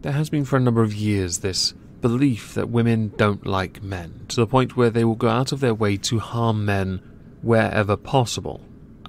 There has been for a number of years this belief that women don't like men, to the point where they will go out of their way to harm men wherever possible.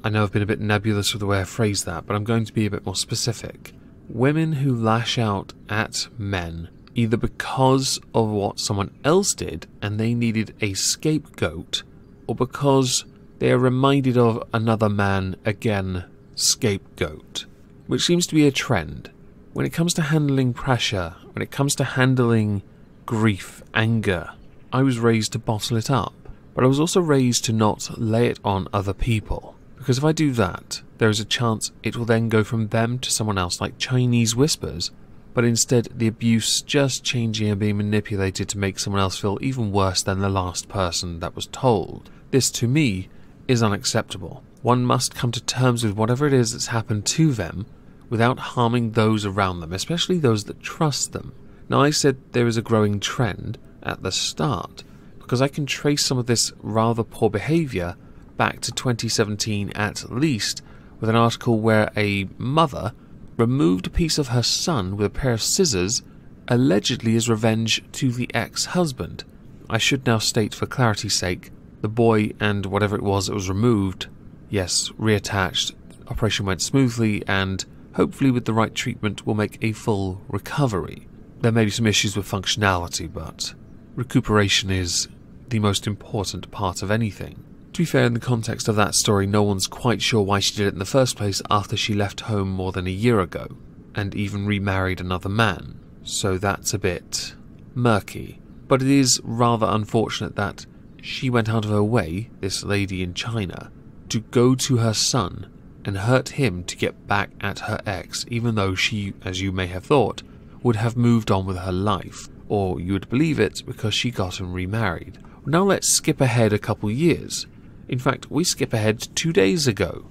I know I've been a bit nebulous with the way I phrase that, but I'm going to be a bit more specific. Women who lash out at men, either because of what someone else did and they needed a scapegoat, or because they are reminded of another man, again, scapegoat, which seems to be a trend. When it comes to handling pressure, when it comes to handling grief, anger, I was raised to bottle it up, but I was also raised to not lay it on other people, because if I do that, there is a chance it will then go from them to someone else, like Chinese whispers, but instead the abuse just changing and being manipulated to make someone else feel even worse than the last person that was told. This, to me, is unacceptable. One must come to terms with whatever it is that's happened to them without harming those around them, especially those that trust them. Now, I said there is a growing trend at the start, because I can trace some of this rather poor behaviour back to 2017 at least, with an article where a mother removed a piece of her son with a pair of scissors, allegedly as revenge to the ex-husband. I should now state for clarity's sake, the boy and whatever it was that was removed, yes, reattached, operation went smoothly, and hopefully with the right treatment will make a full recovery. There may be some issues with functionality, but recuperation is the most important part of anything. To be fair, in the context of that story, no one's quite sure why she did it in the first place after she left home more than a year ago, and even remarried another man, so that's a bit murky. But it is rather unfortunate that she went out of her way, this lady in China, to go to her son and hurt him to get back at her ex, even though she, as you may have thought, would have moved on with her life, or you would believe it because she got him remarried. Now let's skip ahead a couple years. In fact, we skip ahead to 2 days ago,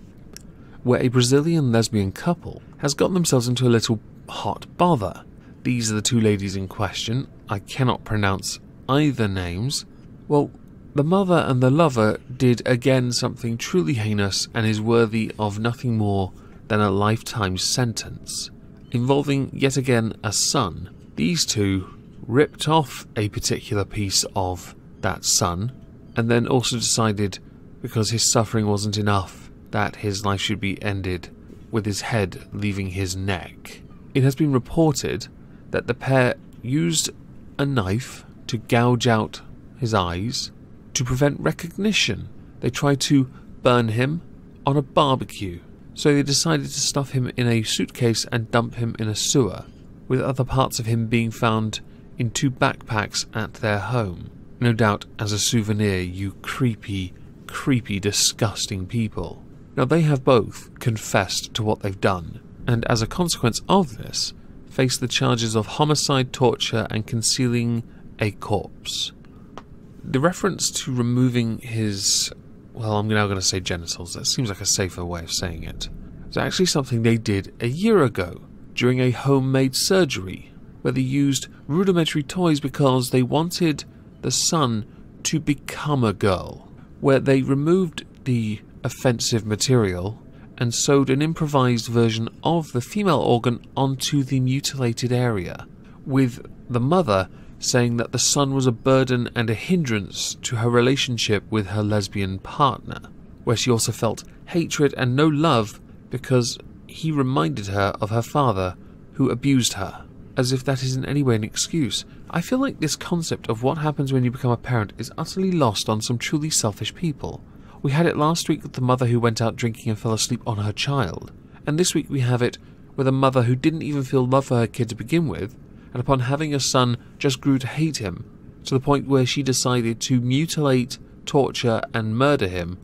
where a Brazilian lesbian couple has gotten themselves into a little hot bother. These are the two ladies in question. I cannot pronounce either names. Well, the mother and the lover did again something truly heinous and is worthy of nothing more than a lifetime sentence. Involving yet again a son, these two ripped off a particular piece of that son, and then also decided, because his suffering wasn't enough, that his life should be ended with his head leaving his neck. It has been reported that the pair used a knife to gouge out his eyes to prevent recognition. They tried to burn him on a barbecue, so they decided to stuff him in a suitcase and dump him in a sewer, with other parts of him being found in 2 backpacks at their home. No doubt as a souvenir, you creepy, disgusting people. Now, they have both confessed to what they've done, and as a consequence of this, face the charges of homicide, torture, and concealing a corpse. The reference to removing his, well, I'm now going to say genitals, that seems like a safer way of saying it. It's actually something they did a year ago, during a homemade surgery, where they used rudimentary toys because they wanted the son to become a girl, where they removed the offensive material and sewed an improvised version of the female organ onto the mutilated area, with the mother saying that the son was a burden and a hindrance to her relationship with her lesbian partner, where she also felt hatred and no love because he reminded her of her father who abused her, as if that is in any way an excuse. I feel like this concept of what happens when you become a parent is utterly lost on some truly selfish people. We had it last week with the mother who went out drinking and fell asleep on her child, and this week we have it with a mother who didn't even feel love for her kid to begin with, and upon having a son just grew to hate him, to the point where she decided to mutilate, torture and murder him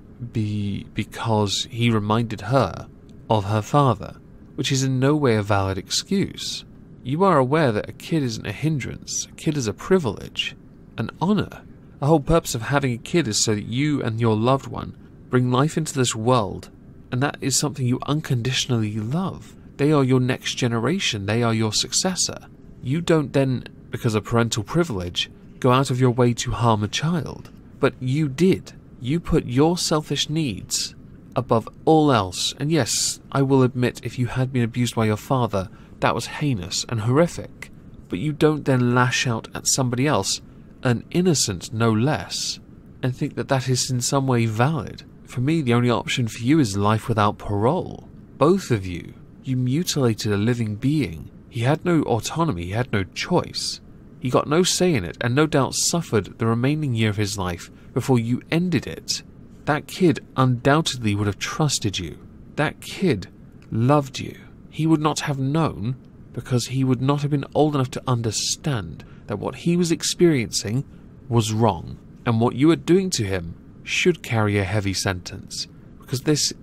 because he reminded her of her father, which is in no way a valid excuse. You are aware that a kid isn't a hindrance, a kid is a privilege, an honour. The whole purpose of having a kid is so that you and your loved one bring life into this world, and that is something you unconditionally love. They are your next generation, they are your successor. You don't then, because of parental privilege, go out of your way to harm a child. But you did. You put your selfish needs above all else. And yes, I will admit, if you had been abused by your father, that was heinous and horrific. but you don't then lash out at somebody else, an innocent no less, and think that that is in some way valid. For me, the only option for you is life without parole. Both of you. You mutilated a living being. He had no autonomy, he had no choice. He got no say in it, and no doubt suffered the remaining year of his life before you ended it. That kid undoubtedly would have trusted you. That kid loved you. He would not have known, because he would not have been old enough to understand that what he was experiencing was wrong, and what you were doing to him should carry a heavy sentence, because this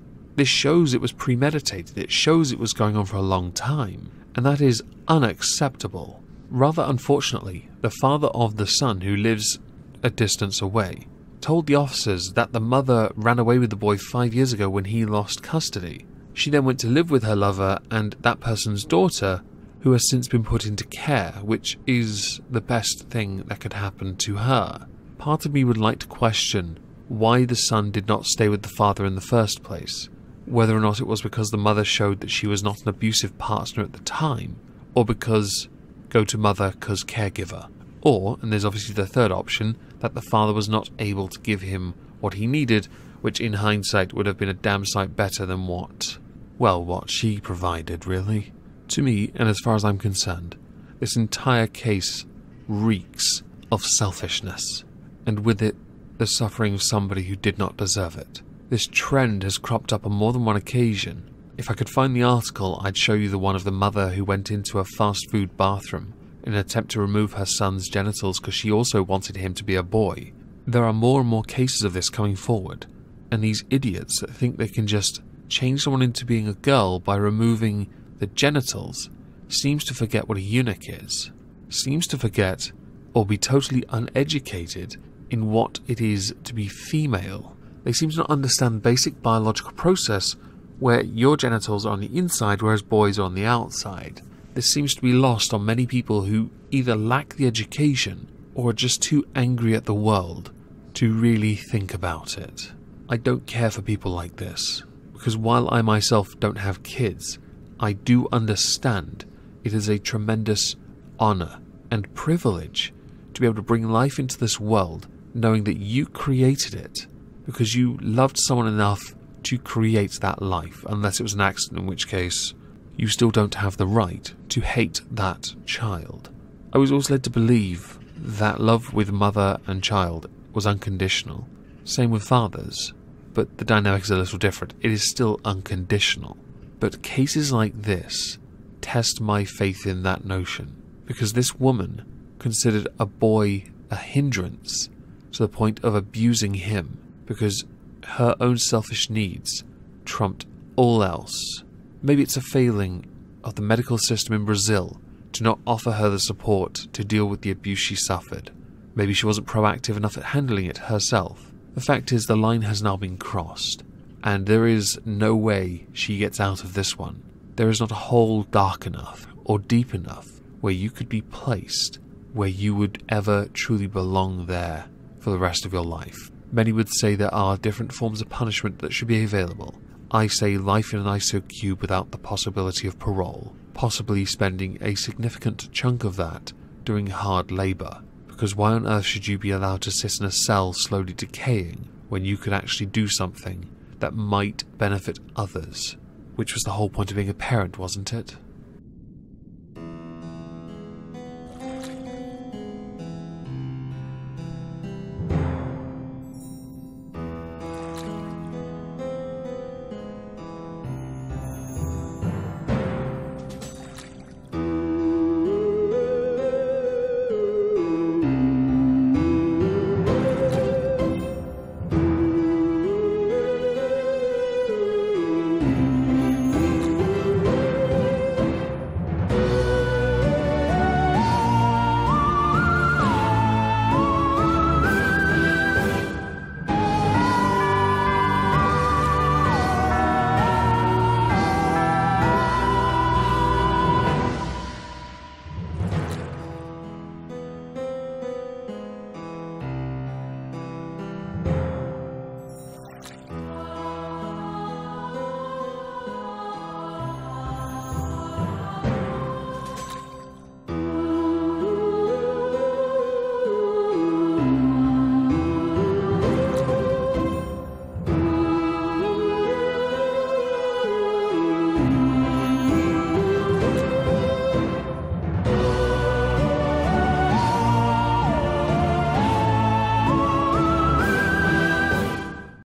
shows it was premeditated, it shows it was going on for a long time, and that is unacceptable. Rather unfortunately, the father of the son, who lives a distance away, told the officers that the mother ran away with the boy 5 years ago when he lost custody. She then went to live with her lover and that person's daughter, who has since been put into care, which is the best thing that could happen to her. Part of me would like to question why the son did not stay with the father in the first place, whether or not it was because the mother showed that she was not an abusive partner at the time, or because go to mother 'cause caregiver, or, and there's obviously the third option, that the father was not able to give him what he needed, which in hindsight would have been a damn sight better than what she provided, really. To me, and as far as I'm concerned, this entire case reeks of selfishness, and with it, the suffering of somebody who did not deserve it. This trend has cropped up on more than one occasion. If I could find the article, I'd show you the one of the mother who went into a fast food bathroom in an attempt to remove her son's genitals because she also wanted him to be a boy. There are more and more cases of this coming forward, and these idiots that think they can just change someone into being a girl by removing the genitals seems to forget what a eunuch is, seems to forget or be totally uneducated in what it is to be female. They seem to not understand the basic biological process where your genitals are on the inside whereas boys are on the outside. This seems to be lost on many people who either lack the education or are just too angry at the world to really think about it. I don't care for people like this, because while I myself don't have kids, I do understand it is a tremendous honour and privilege to be able to bring life into this world knowing that you created it because you loved someone enough to create that life, unless it was an accident, in which case you still don't have the right to hate that child. I was always led to believe that love with mother and child was unconditional. Same with fathers, but the dynamics are a little different. It is still unconditional. But cases like this test my faith in that notion, because this woman considered a boy a hindrance to the point of abusing him because her own selfish needs trumped all else. Maybe it's a failing of the medical system in Brazil to not offer her the support to deal with the abuse she suffered. Maybe she wasn't proactive enough at handling it herself. The fact is, the line has now been crossed, and there is no way she gets out of this one. There is not a hole dark enough or deep enough where you could be placed where you would ever truly belong there for the rest of your life. Many would say there are different forms of punishment that should be available. I say life in an ISO cube without the possibility of parole, possibly spending a significant chunk of that doing hard labour, because why on earth should you be allowed to sit in a cell slowly decaying when you could actually do something that might benefit others? Which was the whole point of being a parent, wasn't it?